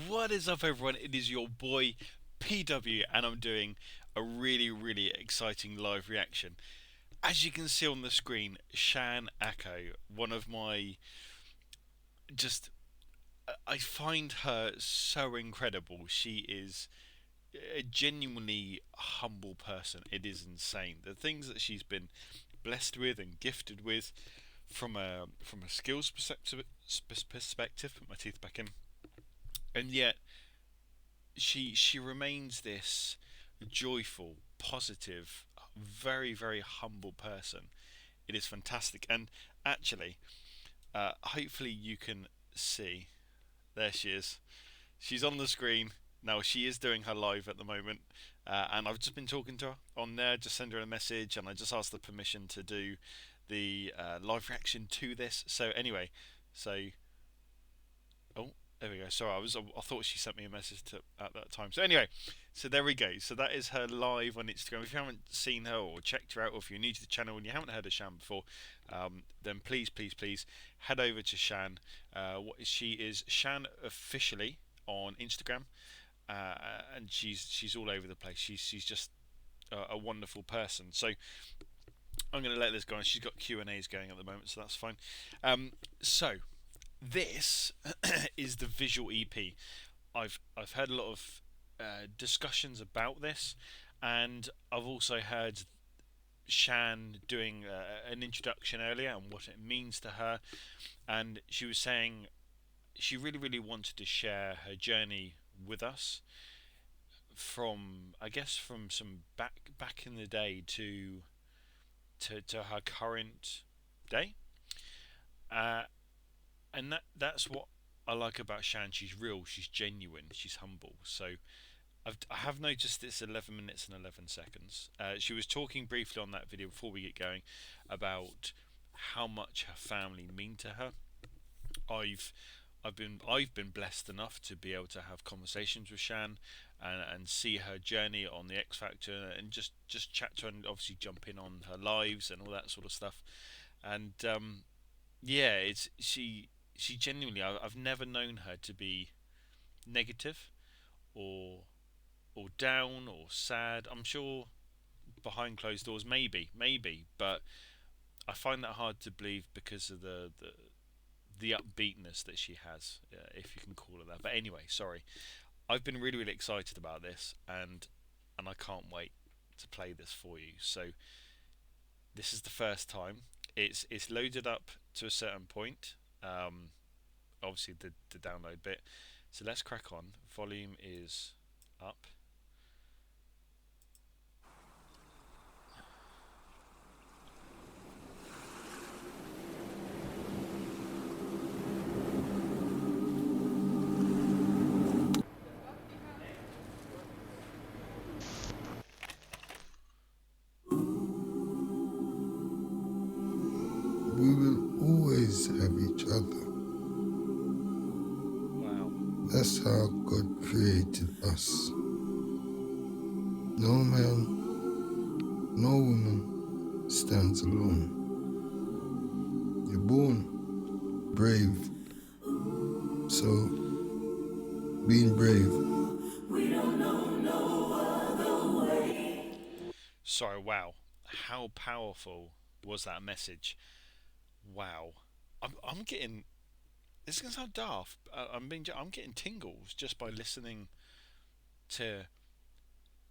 What is up, everyone? It is your boy PW, and I'm doing a really exciting live reaction. As you can see on the screen, Shan, one of my just. I find her so incredible. She is a genuinely humble person. It is insane. The things that she's been blessed with and gifted with from a skills perspective. Put my teeth back in, and yet she remains this joyful, positive, very humble person. It is fantastic, and actually, hopefully you can see. There she is. She's on the screen now. She is doing her live at the moment, and I've just been talking to her on there. Just send her a message, and I just asked the permission to do the live reaction to this. So anyway, so oh, there we go. Sorry, I thought she sent me a message at that time. So anyway, so there we go. So that is her live on Instagram. If you haven't seen her or checked her out, or if you're new to the channel and you haven't heard of Shan before, then please head over to Shan. She is Shan officially on Instagram, and she's all over the place. She's just a wonderful person. So I'm going to let this go on. She's got Q&As going at the moment, so that's fine. So this is the visual EP. I've heard a lot of discussions about this, and I've also heard Shan doing an introduction earlier and what it means to her, and she was saying she really wanted to share her journey with us from, I guess, from some back in the day to her current day. Uh, and that's what I like about Shan. She's real, she's genuine, she's humble. So I have noticed it's 11 minutes and 11 seconds. She was talking briefly on that video before we get going about how much her family mean to her. I've I've been blessed enough to be able to have conversations with Shan and see her journey on the X Factor and just chat to her and obviously jump in on her lives and all that sort of stuff. And yeah, it's she genuinely, I've never known her to be negative or down or sad. I'm sure behind closed doors, maybe, but I find that hard to believe because of the upbeatness that she has, if you can call it that. But anyway, sorry. I've been really excited about this, and I can't wait to play this for you. So this is the first time. It's loaded up to a certain point. Obviously the download bit. So let's crack on. Volume is up. We will always have each other. Wow. That's how God created us. No man, no woman stands alone. You're born brave, so being brave. Sorry, wow. How powerful was that message? Wow. I'm getting. This is gonna sound daft. I'm getting tingles just by listening to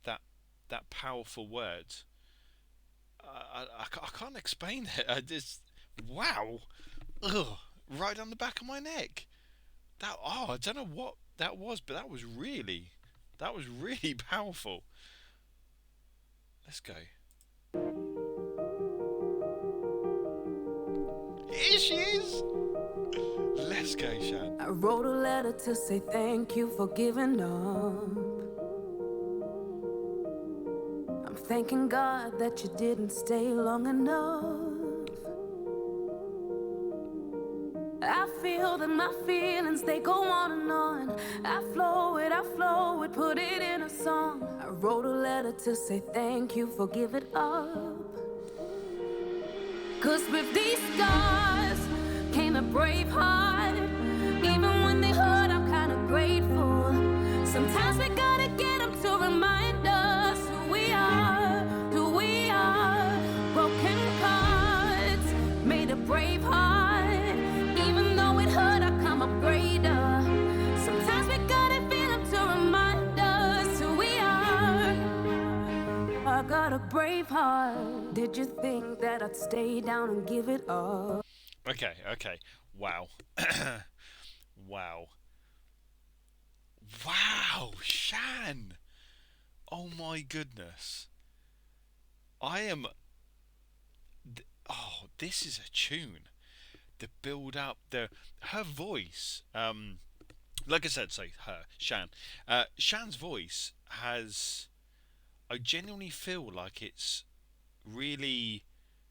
that powerful word. I can't explain it. I just wow, ugh, right on the back of my neck. I don't know what that was, but that was really powerful. Let's go. Here she is. Let's go, Shan. I wrote a letter to say thank you for giving up. I'm thanking God that you didn't stay long enough. I feel that my feelings, they go on and on. I flow it, put it in a song. I wrote a letter to say thank you for giving up. 'Cause with these scars came a brave heart. Even when they hurt, I'm kinda grateful. brave heart. Did you think that I'd stay down and give it up? Okay, okay. Wow. Wow. Wow, Shan! Oh my goodness. I am. Oh, this is a tune. The build up, her voice. Like I said, so her Shan. Shan's voice has. I genuinely feel like it's really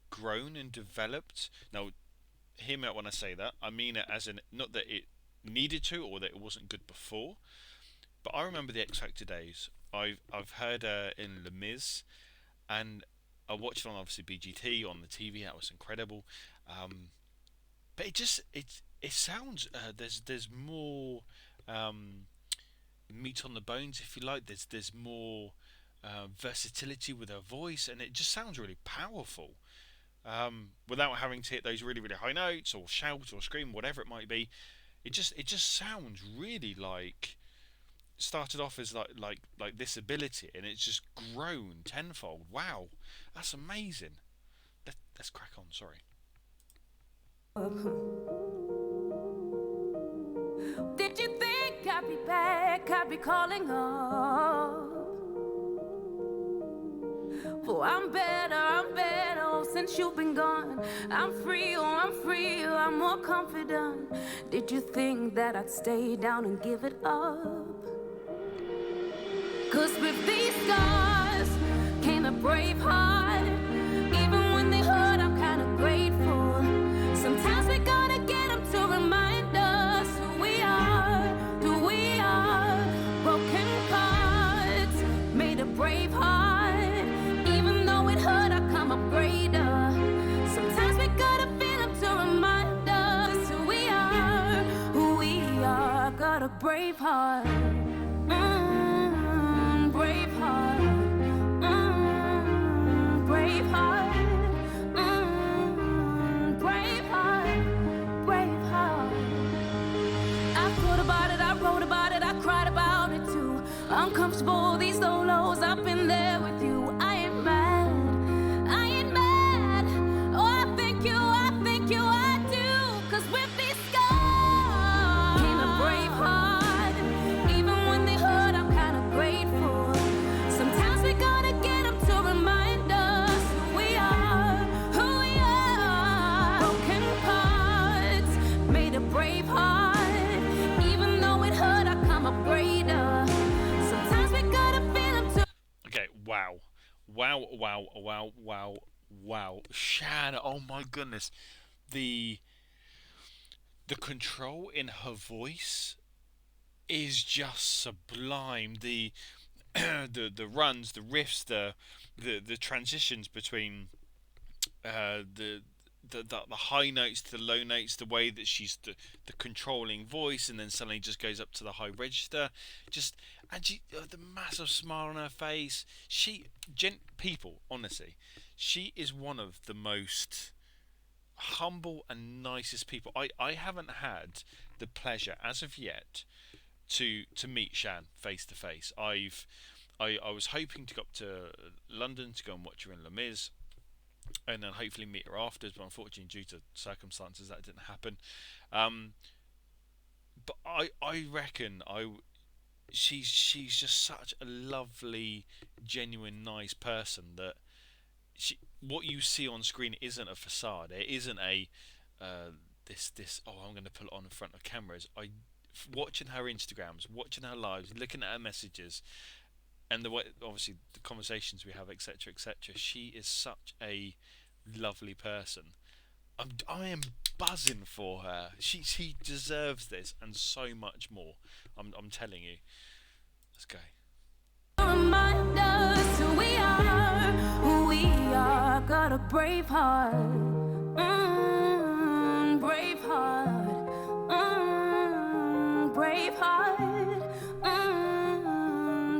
grown and developed. Now, hear me out when I say that. I mean it as in not that it needed to or that it wasn't good before, but I remember the X Factor days. I've heard her in Les Mis, and I watched it on obviously BGT on the TV. That was incredible. Um, but it sounds there's more um, meat on the bones, if you like. There's more versatility with her voice, and it just sounds really powerful. Without having to hit those really really high notes or shout or scream, whatever it might be. It just sounds really like started off as like this ability, and it's just grown tenfold. Wow, that's amazing. Let's crack on. Sorry. Did you think I'd be back? I'd be calling up. Oh, I'm better oh, since you've been gone. I'm free, oh, I'm free, oh, I'm more confident. Did you think that I'd stay down and give it up? Cause with these scars came a brave heart. Even when they hurt, I'm kinda grateful. Sometimes we gotta get them to remind us who we are. Broken parts made a brave heart. Even though it hurt, I come up greater. Sometimes we gotta feel them to remind us who we are, who we are. Got a brave heart. Brave heart, brave heart, brave heart, brave heart. I thought about it, I wrote about it, I cried about it too. Uncomfortable, these low lows, I've been there with you. I ain't mad, I ain't mad. Oh, I thank you, I do. Cause with these scars came a brave heart. Even when they hurt, I'm kinda grateful. Sometimes we gotta get them to remind us who we are, who we are. Broken parts made a brave heart. Even though it hurt, I come up greater. Sometimes we gotta feel them to. Okay. Wow. Wow. Wow. Wow. Wow. Wow. Shan. Oh my goodness. The the control in her voice is just sublime. The runs, the riffs, the transitions between the the high notes to the low notes, the way that she's the controlling voice, and then suddenly just goes up to the high register, just and the massive smile on her face. People, honestly, she is one of the most humble and nicest people. I haven't had the pleasure as of yet to meet Shan face to face. I was hoping to go up to London to go and watch her in Les Mis, and then hopefully meet her afterwards. But unfortunately, due to circumstances, that didn't happen. Um, but I reckon she's just such a lovely, genuine, nice person that what you see on screen isn't a facade. It isn't a this. Oh, I'm going to put it on in front of cameras. Watching her Instagrams, watching her lives, looking at her messages, and the way obviously the conversations we have, etc., etc. She is such a lovely person. I am buzzing for her. She deserves this and so much more. I'm telling you. Let's go. Remind us who we are. Got a brave heart, brave heart, brave heart,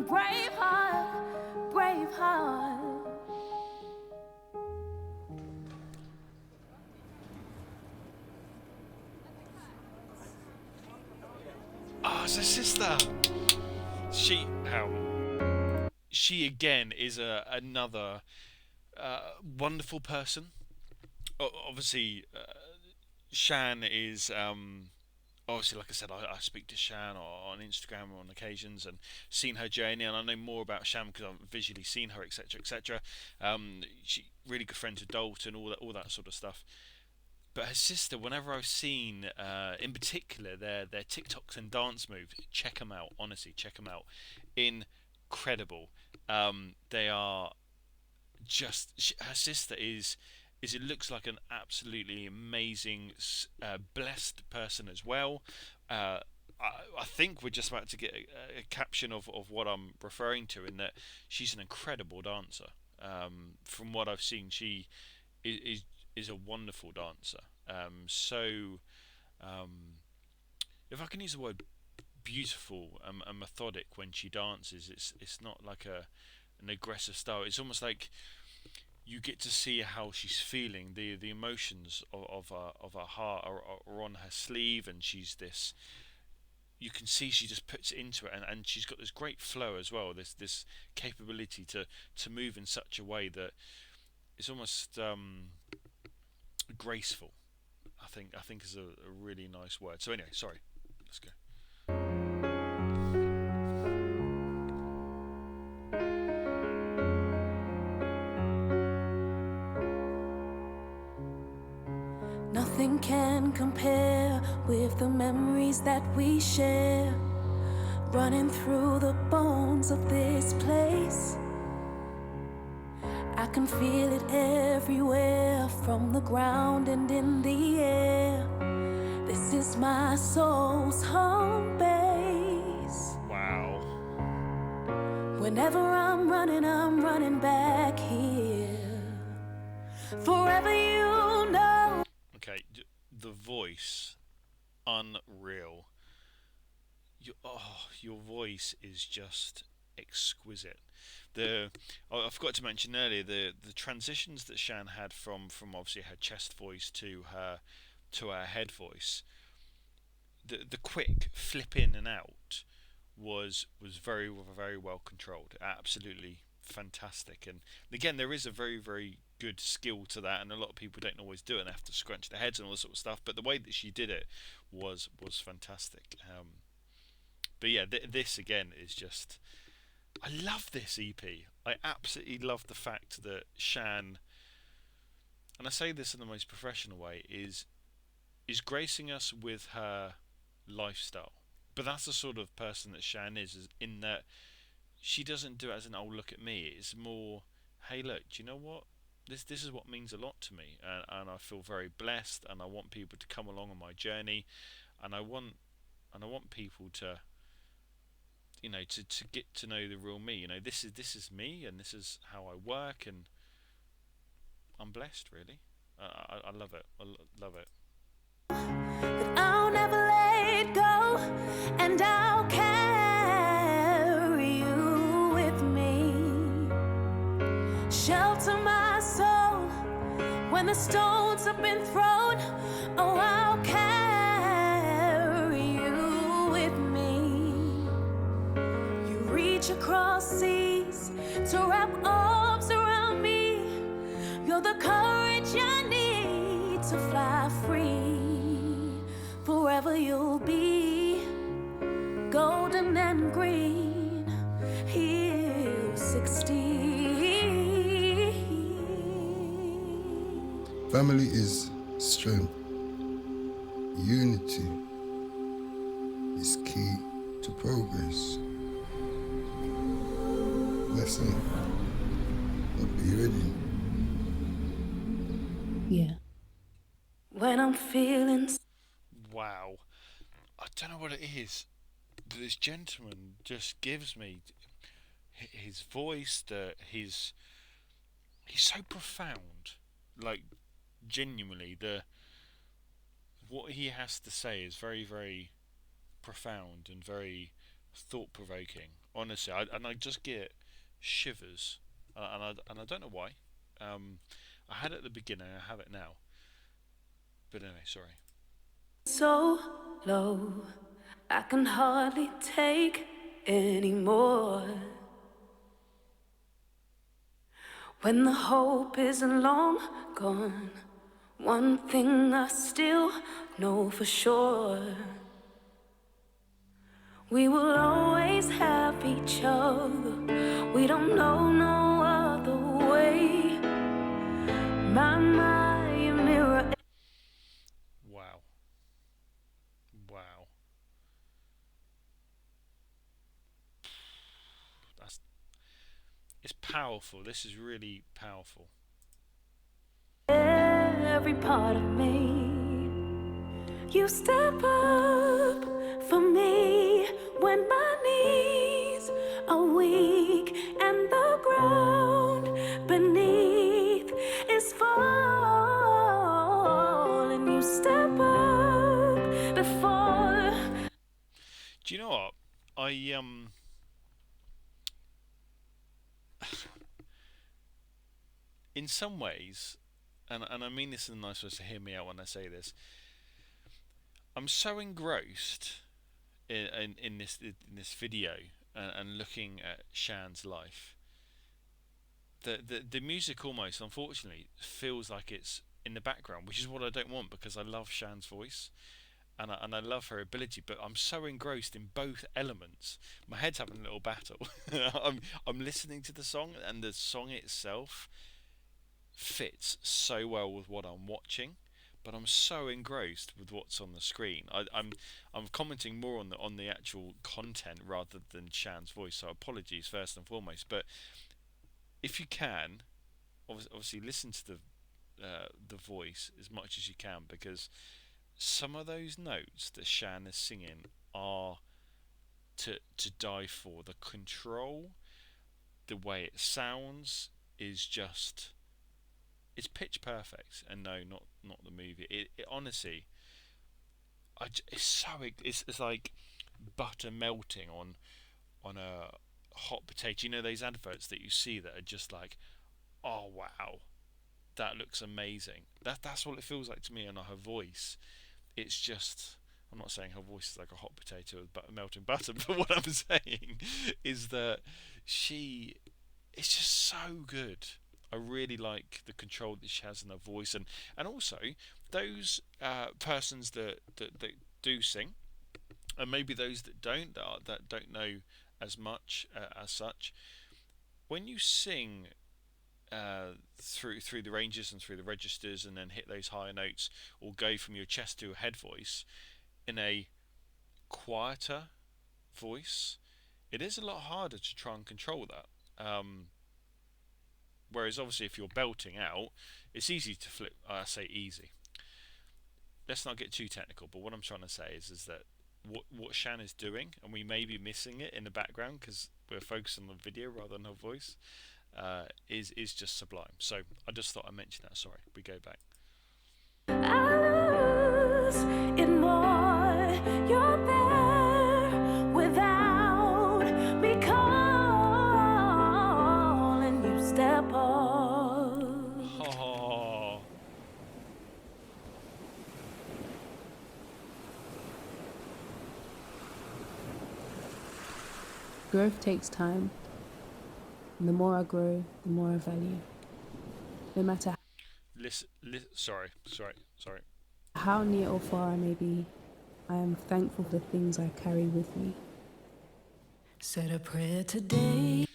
brave heart, brave heart. Oh, it's her sister. She again is another. Wonderful person. Obviously, Shan is obviously, like I said, I speak to Shan on Instagram on occasions and seen her journey, and I know more about Shan because I've visually seen her, etc., etc. She really good friends with Dalton, all that sort of stuff. But her sister, whenever I've seen, in particular, their TikToks and dance moves, check them out. Honestly, check them out. Incredible. They are just her sister is it looks like an absolutely amazing, blessed person as well. I think we're just about to get a caption of what I'm referring to, in that she's an incredible dancer. From what I've seen, she is is a wonderful dancer. So if I can use the word beautiful and methodic when she dances, it's not like an aggressive style. It's almost like you get to see how she's feeling. The emotions of her heart are on her sleeve, and she's this. You can see she just puts it into it, and she's got this great flow as well. This capability to move in such a way that it's almost graceful. I think is a really nice word. So anyway, sorry. Let's go. Nothing can compare with the memories that we share, running through the bones of this place. I can feel it everywhere, from the ground and in the air. This is my soul's home base. Wow. Whenever I'm running back here. Forever you know. Okay, the voice, unreal. Your voice is just exquisite. I forgot to mention earlier the transitions that Shan had from obviously her chest voice to her head voice. The quick flip in and out was very well controlled. Absolutely fantastic. And again, there is a very good skill to that, and a lot of people don't always do it. They have to scrunch their heads and all this sort of stuff. But the way that she did it was fantastic. But yeah, this again is just. I love this EP. I absolutely love the fact that Shan, and I say this in the most professional way, is gracing us with her lifestyle. But that's the sort of person that Shan is in that she doesn't do it as an "oh look at me." It's more, "hey look, do you know what? This is what means a lot to me, and I feel very blessed, and I want people to come along on my journey, and I want people to to get to know the real me. This is me, and this is how I work, and I'm blessed, really. I love it. Love it. That I'll never let go, and I'll carry you with me. Shelter my soul when the stones have been thrown. Oh, I'll carry you with me. You reach across seas to wrap arms around me. You're the courage I need to fly free. Forever you'll be golden and green. Hill 16. Family is strength. Unity is key to progress. Listen, hope you ready. Yeah. When I'm feeling. Wow. I don't know what it is. This gentleman just gives me his voice. He's so profound. Like genuinely, what he has to say is very profound and very thought provoking. Honestly, I just get shivers, and I don't know why. I had it at the beginning. I have it now. But anyway, sorry. So low, I can hardly take anymore. When the hope is long gone, one thing I still know for sure. We will always have each other. We don't know no other way. My mirror. Wow. Wow. That's it's powerful. This is really powerful. Every part of me. You step up for me when my knees are weak and the ground beneath is falling. You step up before. Do you know what? I in some ways, and I mean this in a nice way, so hear me out when I say this. I'm so engrossed in this video and looking at Shan's life. The music almost, unfortunately, feels like it's in the background, which is what I don't want because I love Shan's voice and I love her ability. But I'm so engrossed in both elements. My head's having a little battle. I'm listening to the song, and the song itself fits so well with what I'm watching, but I'm so engrossed with what's on the screen. I'm commenting more on the actual content rather than Shan's voice. So apologies first and foremost. But if you can, obviously listen to the voice as much as you can, because some of those notes that Shan is singing are to die for. The control, the way it sounds is just it's pitch perfect. And no, not the movie. It honestly, it's so it's like butter melting on a hot potato. You know those adverts that you see that are just like, oh wow, that looks amazing. That's what it feels like to me. And her voice, it's just. I'm not saying her voice is like a hot potato with melting butter, but what I'm saying is that she it's just so good. I really like the control that she has in her voice, and also those persons that do sing, and maybe those that don't know as much as such. When you sing through the ranges and through the registers, and then hit those higher notes, or go from your chest to a head voice in a quieter voice, it is a lot harder to try and control that. Whereas obviously if you're belting out, it's easy to flip. I say easy. Let's not get too technical, but what I'm trying to say is that what Shan is doing, and we may be missing it in the background because we're focused on the video rather than her voice, is just sublime. So I just thought I'd mention that. Sorry, we go back. I lose it more. You're there without me calling. You step up. Oh, Growth takes time, and the more I grow, the more I value. No matter sorry. how near or far I may be, I am thankful for the things I carry with me. Said a prayer today.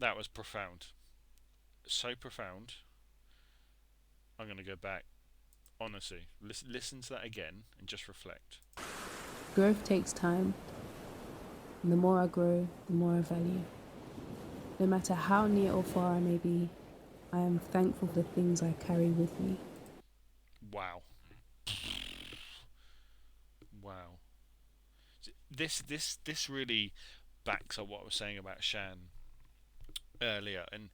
That was profound. So profound. I'm gonna go back. Honestly, listen to that again and just reflect. Growth takes time, and the more I grow, the more I value. No matter how near or far I may be, I am thankful for the things I carry with me. Wow, wow. This really backs up what I was saying about Shan earlier, and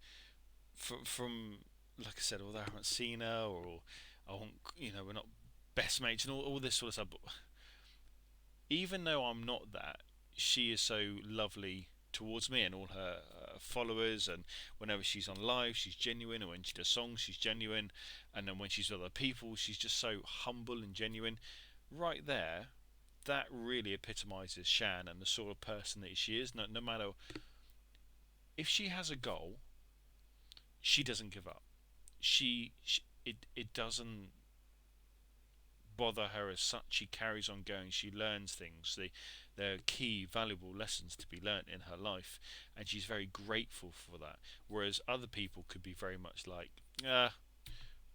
from like I said, although I haven't seen her, or I won't, we're not best mates and all this sort of stuff. But even though I'm not that, she is so lovely towards me and all her followers. And whenever she's on live, she's genuine. And when she does songs, she's genuine. And then when she's with other people, she's just so humble and genuine. Right there, that really epitomizes Shan and the sort of person that she is. No matter if she has a goal, she doesn't give up. It doesn't bother her as such. She carries on going. She learns things. They're key, valuable lessons to be learnt in her life, and she's very grateful for that. Whereas other people could be very much like,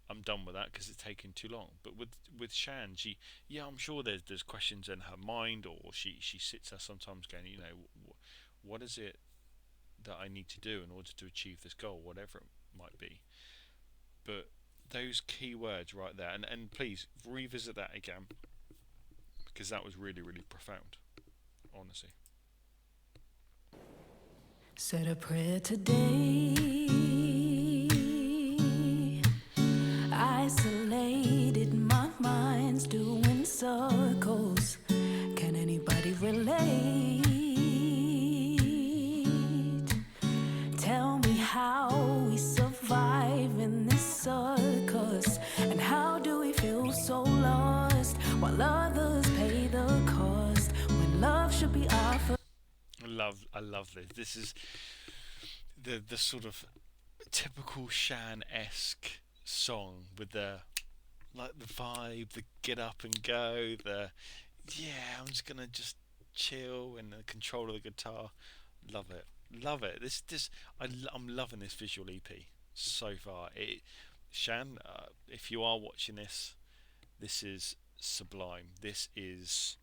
I'm done with that because it's taken too long. But with Shan, she, yeah, I'm sure there's questions in her mind, or she sits there sometimes going, what is it that I need to do in order to achieve this goal, whatever it might be. But those key words right there, and please revisit that again because that was really, really profound, honestly. Said a prayer today. Isolated, my mind's doing circles. Can anybody relate? Tell me how we survive in this circus, and how do we feel so lost while others pay the cost when love should be offered. I love this. This is the sort of typical Shan-esque song with the like the vibe, the get up and go, the yeah, I'm just gonna just chill and the control of the guitar. Love it, love it. I'm loving this visual EP so far. Shan, if you are watching this, this is sublime. This is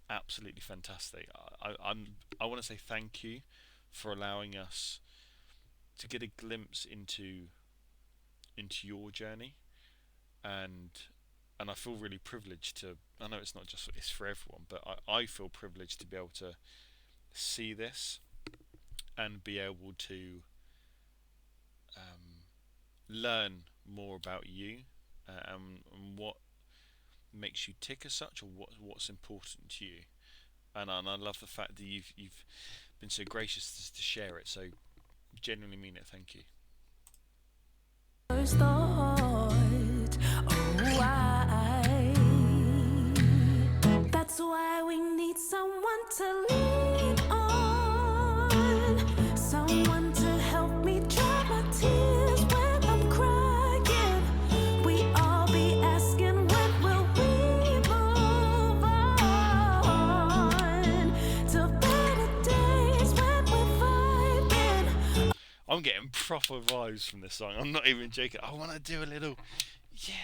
absolutely fantastic. I want to say thank you for allowing us to get a glimpse into your journey, and I feel really privileged to. I know it's not just it's for everyone, but I feel privileged to be able to see this and be able to um, learn more about you, and what makes you tick as such, or what's important to you. And I love the fact that you've been so gracious to share it. So genuinely mean it. Thank you. First thought, oh why? That's why we need someone to lean on, someone to help me dry my tears when I'm crying. We all be asking when will we move on to better days when we're vibing. I'm getting proper vibes from this song. I'm not even joking. I want to do a little, yeah.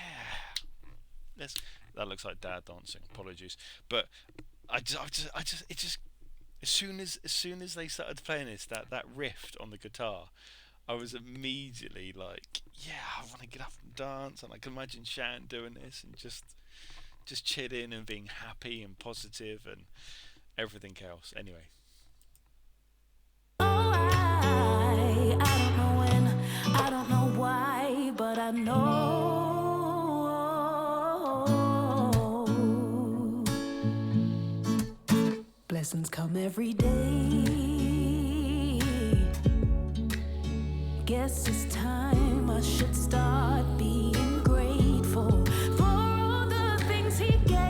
Let's. That looks like dad dancing. Apologies, but it just. As soon as they started playing that riff on the guitar, I was immediately like, yeah, I want to get up and dance, and I can imagine Shan doing this and just chilling and being happy and positive and everything else. Anyway, Oh, I don't know when, I don't know why, but I know blessings come every day. Guess it's time I should start being grateful for all the things he gave.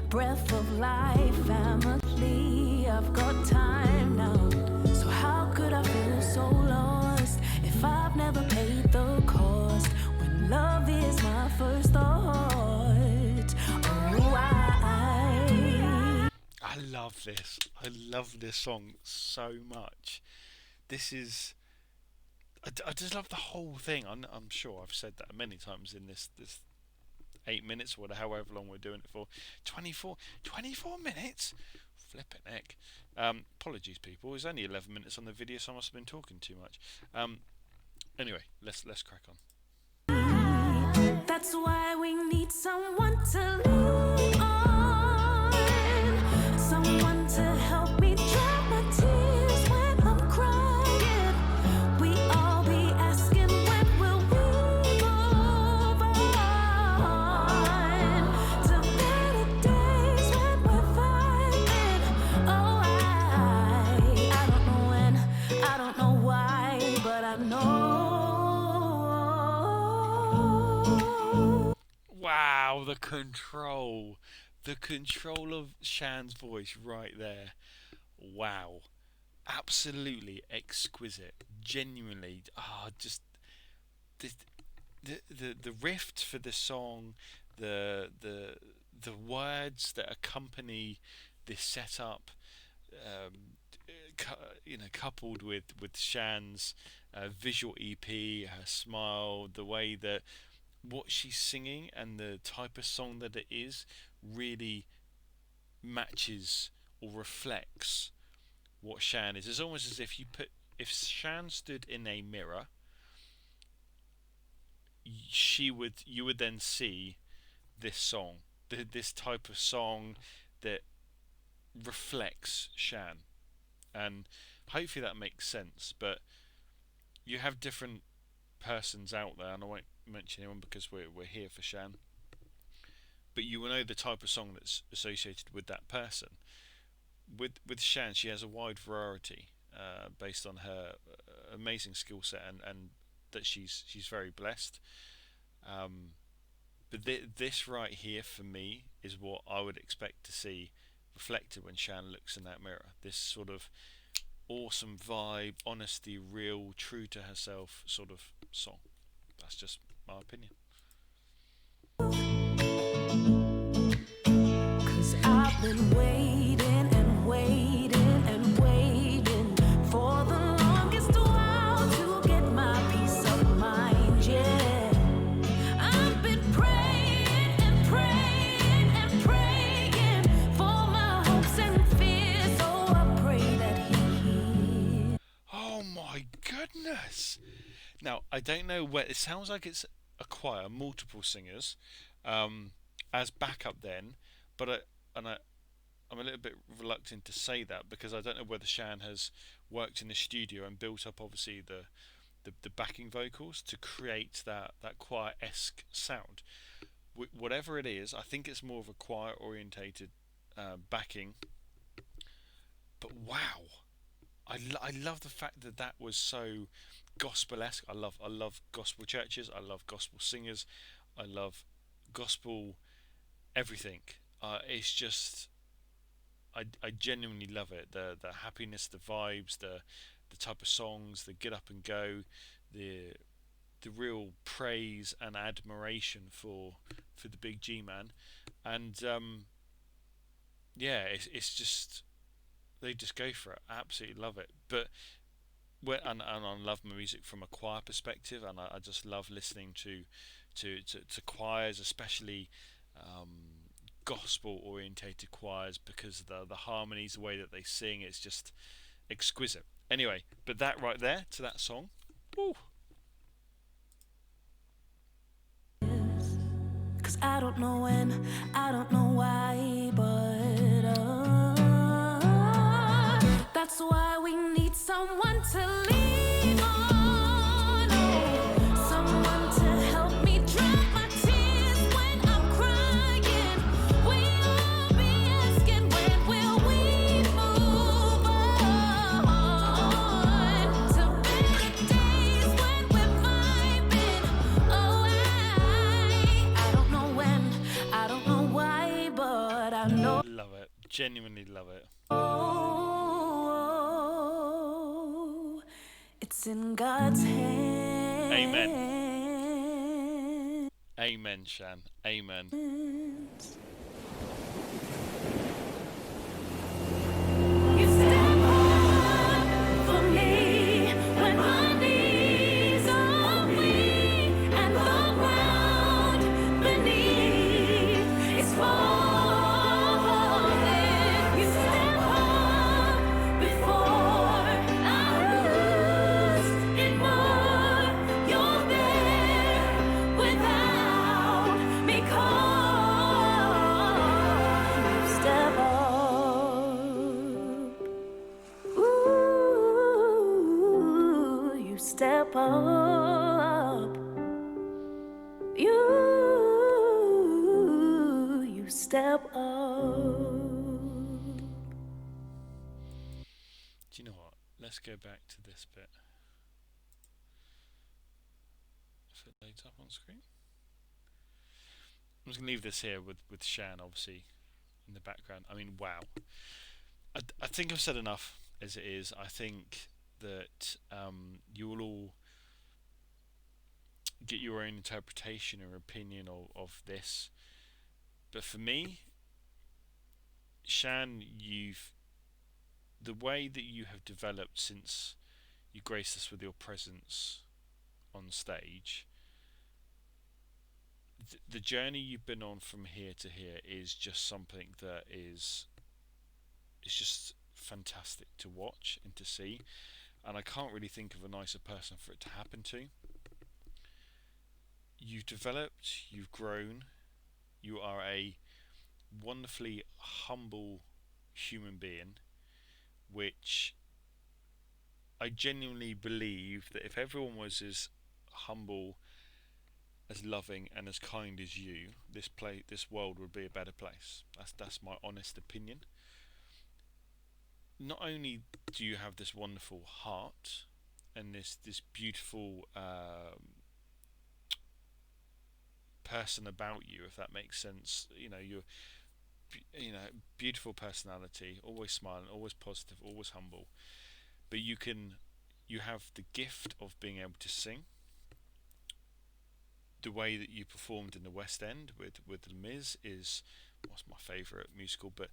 Breath of life, family, I've got time now. So how could I feel so lost if I've never paid the cost when love is my first thought? Oh, I love this. I love this song so much. This is. I just love the whole thing. I'm sure I've said that many times in this 8 minutes or whatever, however long we're doing it for. 24 minutes? Flipping heck. Apologies, people. It's only 11 minutes on the video, so I must have been talking too much. Anyway, let's crack on. that's why we need someone to lean on, someone to help me dry my tears when I'm crying. We all be asking when will we move on to better days when we're vibing. Oh, I don't know when, I don't know why, but I know. Wow, the control of Shan's voice right there. Wow, absolutely exquisite. Genuinely, just the, the riff for the song, the the words that accompany this setup, coupled with Shan's visual EP, her smile, the way that what she's singing and the type of song that it is really matches or reflects what Shan is. It's almost as if if Shan stood in a mirror, you would then see this song, this type of song that reflects Shan, and hopefully that makes sense. But you have different persons out there, and I won't mention anyone because we're here for Shan. But you will know the type of song that's associated with that person. With Shan, she has a wide variety based on her amazing skill set, and that she's very blessed. Um, but this right here for me is what I would expect to see reflected when Shan looks in that mirror. This sort of awesome vibe, honesty, real, true to herself sort of song. That's just my opinion. Cause I've been waiting and waiting and waiting for the longest while to get my peace of mind, yeah. I've been praying and praying and praying for my hopes and fears, so I pray that he hears. Oh my goodness! Now I don't know where it sounds like it's a choir, multiple singers, um, as backup then, but I'm a little bit reluctant to say that because I don't know whether Shan has worked in the studio and built up obviously the backing vocals to create that choir esque sound. Whatever it is, I think it's more of a choir orientated backing. But wow, I love the fact that that was so gospel esque. I love gospel churches. I love gospel singers. I love gospel everything. It's just I genuinely love it. The happiness, the vibes, the type of songs, the get up and go, the the real praise and admiration for the big G man, and yeah, it's just they just go for it. I absolutely love it. But and I love my music from a choir perspective, and I just love listening to choirs, especially gospel orientated choirs, because the harmonies, the way that they sing, it's just exquisite. Anyway, but that right there to that song, woo. Cause I don't know when, I don't know why, but that's why we need someone to lean on. Oh, someone to help me dry my tears when I'm crying. We all be asking when will we move on to better days when we're vibing. Oh, I don't know when, I don't know why, but I know. Love it, genuinely love it. Oh, it's in God's Amen. hands. Amen, Shan. Amen. You step up for me when my knees are weak and the ground beneath is falling. You step up before I lose it more. You're there without me calling. You step up. Ooh, you step up. You step up. Do you know what? Let's go back to this bit. If it loads up on screen. I'm just gonna leave this here with Shan obviously in the background. I mean, wow. I think I've said enough. as it is. I think that you will all get your own interpretation or opinion of this. But for me, Shan, you've the way that you have developed since you graced us with your presence on stage, the journey you've been on from here to here is just something that is just fantastic to watch and to see. And I can't really think of a nicer person for it to happen to. You've developed, you've grown, you are a wonderfully humble human being, which I genuinely believe that if everyone was as humble, as loving, and as kind as you, this world would be a better place. That's my honest opinion. Not only do you have this wonderful heart and this beautiful person about you, if that makes sense. You're beautiful personality, always smiling, always positive, always humble. But you have the gift of being able to sing. The way that you performed in the West End with Les Mis is what's my favourite musical, but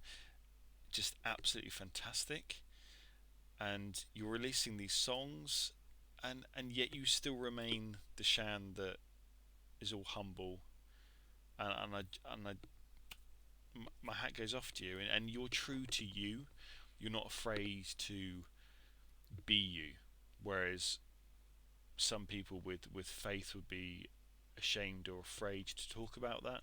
just absolutely fantastic. And you're releasing these songs, and yet you still remain the Shan that is all humble, and my hat goes off to you, and you're true to you. You're not afraid to be you, whereas some people with faith would be ashamed or afraid to talk about that.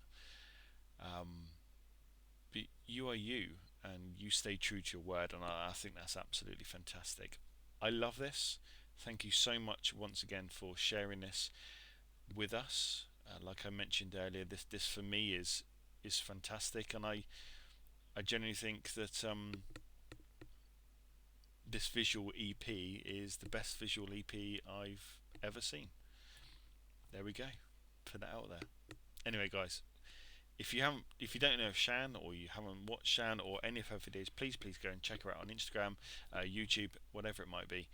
But you are you, and you stay true to your word, and I think that's absolutely fantastic. I love this. Thank you so much once again for sharing this with us. Like I mentioned earlier, this for me is fantastic, and I genuinely think that this visual EP is the best visual EP I've ever seen. There we go. Put that out there. Anyway, guys, if you don't know of Shan, or you haven't watched Shan or any of her videos, please go and check her out on Instagram, YouTube, whatever it might be.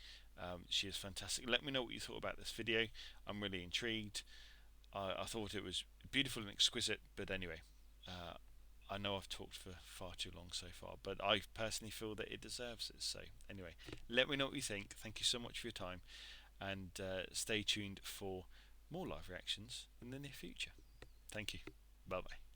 She is fantastic. Let me know what you thought about this video. I'm really intrigued. I thought it was beautiful and exquisite, but anyway, I know I've talked for far too long so far, but I personally feel that it deserves it. So anyway, let me know what you think. Thank you so much for your time, and stay tuned for more live reactions in the near future. Thank you. Bye bye.